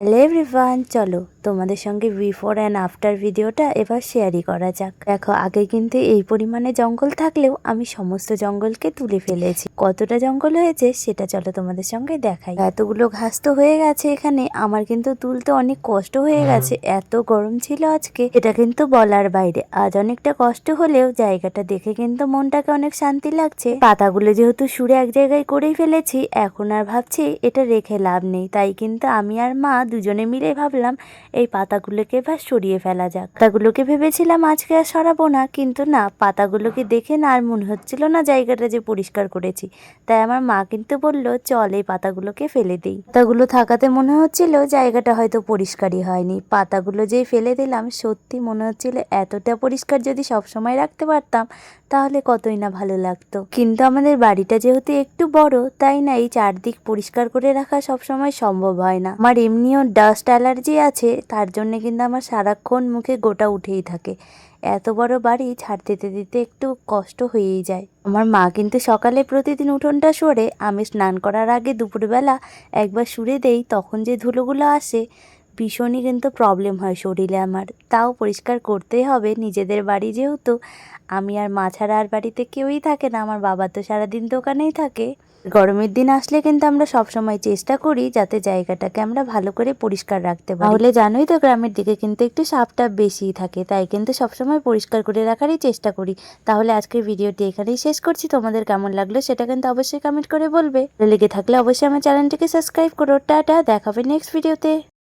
Hello everyone, চলো তোমাদের সঙ্গে বিফোর অ্যান্ড আফটার ভিডিওটা এবার শেয়ারই করা যাক। দেখো, আগে কিন্তু এই পরিমাণে জঙ্গল থাকলেও আমি সমস্ত জঙ্গলকে তুলে ফেলেছি। কতটা জঙ্গল হয়েছে সেটা চলো তোমাদের সঙ্গে দেখাই। এতগুলো ঘাস তো হয়ে গেছে এখানে, আমার কিন্তু তুলতে অনেক কষ্ট হয়ে গেছে। এত গরম ছিল আজকে, এটা কিন্তু বলার বাইরে। আজ অনেকটা কষ্ট হলেও জায়গাটা দেখে কিন্তু মনটাকে অনেক শান্তি লাগছে। পাতাগুলো যেহেতু সুরে এক জায়গায় করেই ফেলেছি, এখন আর ভাবছি এটা রেখে লাভ নেই। তাই কিন্তু আমি আর মা দুজনে মিলে ভাবলাম এই পাতাগুলোকে এবার সরিয়ে ফেলা যাক। পাতাগুলোকে ভেবেছিলাম আজকে আর সরাবো না, কিন্তু না, পাতাগুলোকে দেখে না আর মনে হচ্ছিল না জায়গাটা যে পরিষ্কার করেছি। তাই আমার মা কিন্তু বলল, চল এই পাতাগুলোকে ফেলে দিই। পাতাগুলো থাকাতে মনে হচ্ছিল জায়গাটা হয়তো পরিষ্কারই হয়নি। পাতাগুলো যেই ফেলে দিলাম, সত্যি মনে হচ্ছিল এতটা পরিষ্কার যদি সবসময় রাখতে পারতাম তাহলে কতই না ভালো লাগতো। কিন্তু আমাদের বাড়িটা যেহেতু একটু বড়, তাই না এই চারদিক পরিষ্কার করে রাখা সবসময় সম্ভব হয় না। আমার এমনিও ডাস্ট অ্যালার্জি আছে, তার জন্য কিন্তু আমার সারাক্ষণ মুখে গোটা উঠেই থাকে। এত বড় বাড়ি ঝাড় দিতে দিতে একটু কষ্ট হয়েই যায়। আমার মা কিন্তু সকালে প্রতিদিন উঠোনটা সরে, আমি স্নান করার আগে দুপুরবেলা একবার সরে দেই, তখন যে ধুলোগুলো আসে ভীষণই কিন্তু প্রবলেম হয় শরীরে আমার। তাও পরিষ্কার করতেই হবে, নিজেদের বাড়ি যেহেতু। আমি আর মা ছাড়া আর বাড়িতে কেউই থাকে না, আমার বাবা তো সারাদিন দোকানেই থাকে। গরমের দিন আসলে কিন্তু আমরা সবসময় চেষ্টা করি যাতে জায়গাটাকে আমরা ভালো করে পরিষ্কার রাখতে পারি। তাহলে জানোই তো, গ্রামের দিকে কিন্তু একটু সাপটাপ বেশিই থাকে, তাই কিন্তু সবসময় পরিষ্কার করে রাখারই চেষ্টা করি। তাহলে আজকের ভিডিওটি এখানেই শেষ করছি। তোমাদের কেমন লাগলো সেটা কিন্তু অবশ্যই কমেন্ট করে বলবে। লেগে থাকলে অবশ্যই আমার চ্যানেলটিকে সাবস্ক্রাইব করো। টাটা, দেখাবে নেক্সট ভিডিওতে।